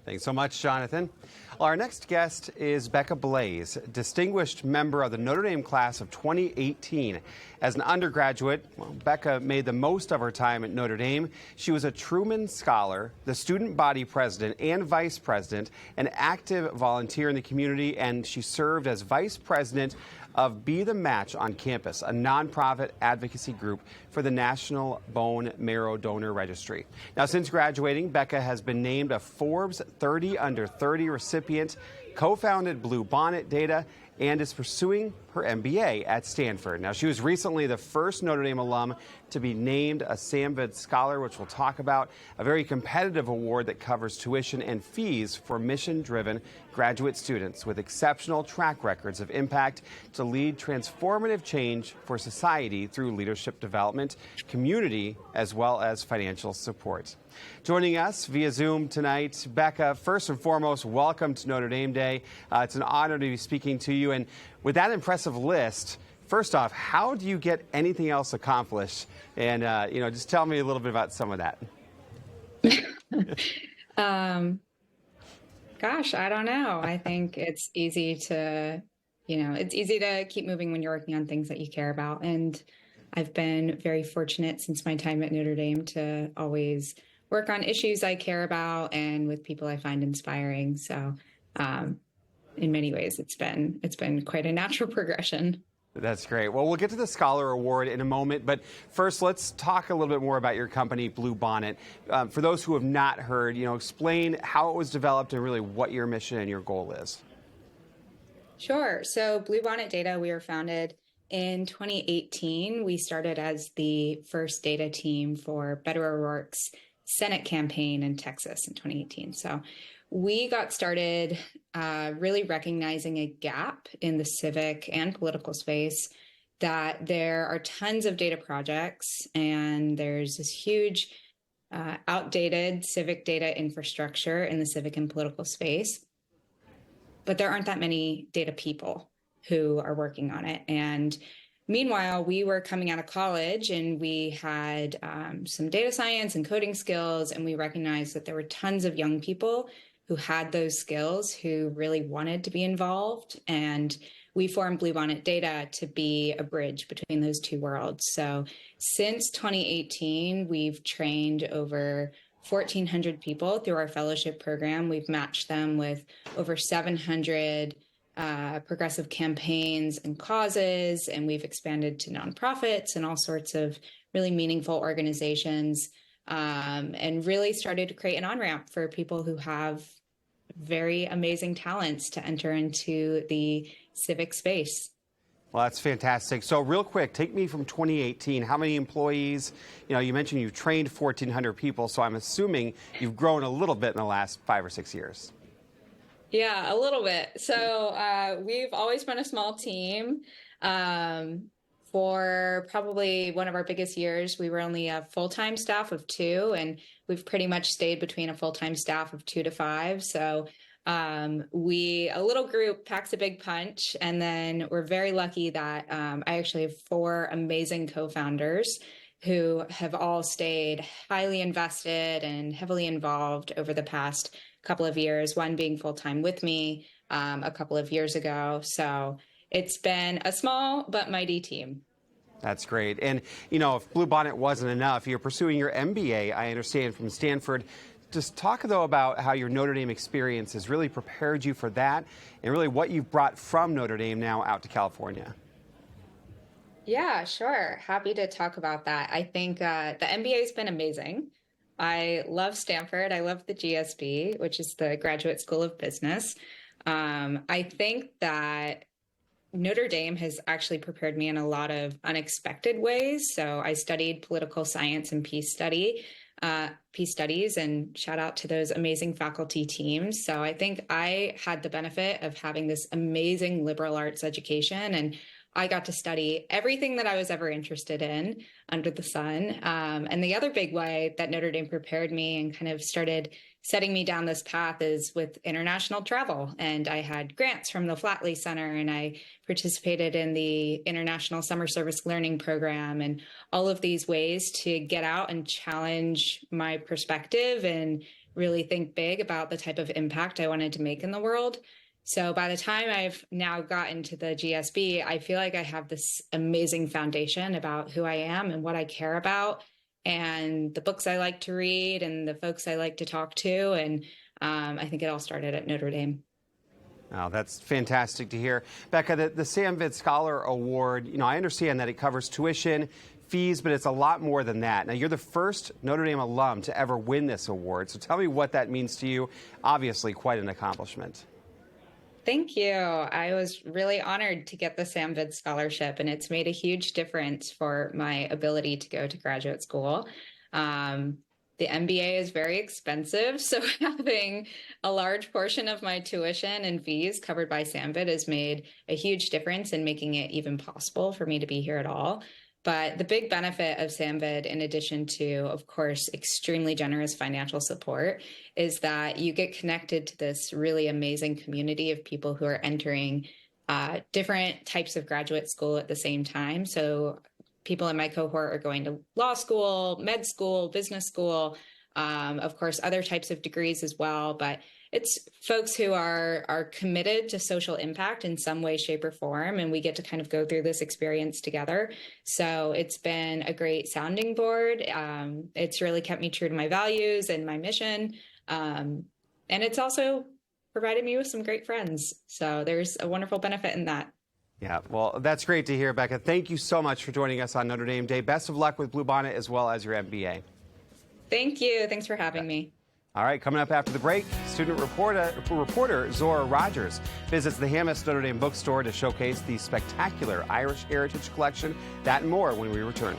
Thanks so much, Jonathan. Our next guest is Becca Blais, distinguished member of the Notre Dame Class of 2018. As an undergraduate, Becca made the most of her time at Notre Dame. She was a Truman Scholar, the student body president and vice president, an active volunteer in the community, and she served as vice president of Be the Match on campus, a nonprofit advocacy group for the National Bone Marrow Donor Registry. Now, since graduating, Becca has been named a Forbes 30 Under 30 recipient, co-founded Bluebonnet Data, and is pursuing her MBA at Stanford. Now, she was recently the first Notre Dame alum to be named a Samvid Scholar, which we'll talk about, a very competitive award that covers tuition and fees for mission-driven graduate students with exceptional track records of impact to lead transformative change for society through leadership development, community, as well as financial support. Joining us via Zoom tonight, Becca, first and foremost, welcome to Notre Dame Day. It's an honor to be speaking to you. And with that impressive list, first off, how do you get anything else accomplished? And, just tell me a little bit about some of that. Gosh, I don't know. I think it's easy to, it's easy to keep moving when you're working on things that you care about. And I've been very fortunate since my time at Notre Dame to always work on issues I care about and with people I find inspiring. So in many ways, it's been quite a natural progression. That's great. Well, we'll get to the Scholar Award in a moment, but first, let's talk a little bit more about your company, Bluebonnet. For those who have not heard, explain how it was developed and really what your mission and your goal is. Sure. So Bluebonnet Data, we were founded in 2018. We started as the first data team for Beto O'Rourke's Senate campaign in Texas in 2018. So we got started really recognizing a gap in the civic and political space, that there are tons of data projects and there's this huge outdated civic data infrastructure in the civic and political space, but there aren't that many data people who are working on it. And meanwhile, we were coming out of college and we had some data science and coding skills, and we recognized that there were tons of young people who had those skills, who really wanted to be involved. And we formed Bluebonnet Data to be a bridge between those two worlds. So since 2018, we've trained over 1,400 people through our fellowship program. We've matched them with over 700 progressive campaigns and causes, and we've expanded to nonprofits and all sorts of really meaningful organizations, and really started to create an on-ramp for people who have very amazing talents to enter into the civic space. Well, that's fantastic. So real quick, take me from 2018. How many employees? You mentioned you've trained 1,400 people, so I'm assuming you've grown a little bit in the last 5 or 6 years. Yeah, a little bit. So we've always been a small team. For probably one of our biggest years, we were only a full-time staff of 2, and we've pretty much stayed between a full-time staff of 2 to 5. So a little group packs a big punch. And then we're very lucky that I actually have 4 amazing co-founders who have all stayed highly invested and heavily involved over the past couple of years, one being full-time with me a couple of years ago. So it's been a small but mighty team. That's great. And, if Bluebonnet wasn't enough, you're pursuing your MBA, I understand, from Stanford. Just talk, though, about how your Notre Dame experience has really prepared you for that and really what you've brought from Notre Dame now out to California. Yeah, sure. Happy to talk about that. I think the MBA has been amazing. I love Stanford. I love the GSB, which is the Graduate School of Business. I think that Notre Dame has actually prepared me in a lot of unexpected ways. So I studied political science and peace studies, and shout out to those amazing faculty teams. So I think I had the benefit of having this amazing liberal arts education, and I got to study everything that I was ever interested in under the sun. And the other big way that Notre Dame prepared me and kind of started setting me down this path is with international travel. And I had grants from the Flatley Center, and I participated in the International Summer Service Learning Program, and all of these ways to get out and challenge my perspective and really think big about the type of impact I wanted to make in the world. So by the time I've now gotten to the GSB, I feel like I have this amazing foundation about who I am and what I care about, and the books I like to read and the folks I like to talk to. And I think it all started at Notre Dame. Oh, that's fantastic to hear. Becca, the Samvid Scholar Award, I understand that it covers tuition, fees, but it's a lot more than that. Now, you're the first Notre Dame alum to ever win this award, so tell me what that means to you. Obviously, quite an accomplishment. Thank you. I was really honored to get the Samvid Scholarship, and it's made a huge difference for my ability to go to graduate school. The MBA is very expensive, so having a large portion of my tuition and fees covered by Samvid has made a huge difference in making it even possible for me to be here at all. But the big benefit of Samvid, in addition to, of course, extremely generous financial support, is that you get connected to this really amazing community of people who are entering different types of graduate school at the same time. So people in my cohort are going to law school, med school, business school, of course, other types of degrees as well. But it's folks who are committed to social impact in some way, shape, or form, and we get to kind of go through this experience together. So it's been a great sounding board. It's really kept me true to my values and my mission. And it's also provided me with some great friends. So there's a wonderful benefit in that. Yeah, well, that's great to hear, Becca. Thank you so much for joining us on Notre Dame Day. Best of luck with Bluebonnet as well as your MBA. Thank you. Thanks for having me. All right, coming up after the break, student reporter Zora Rogers visits the Hammis Notre Dame bookstore to showcase the spectacular Irish Heritage Collection. That and more when we return.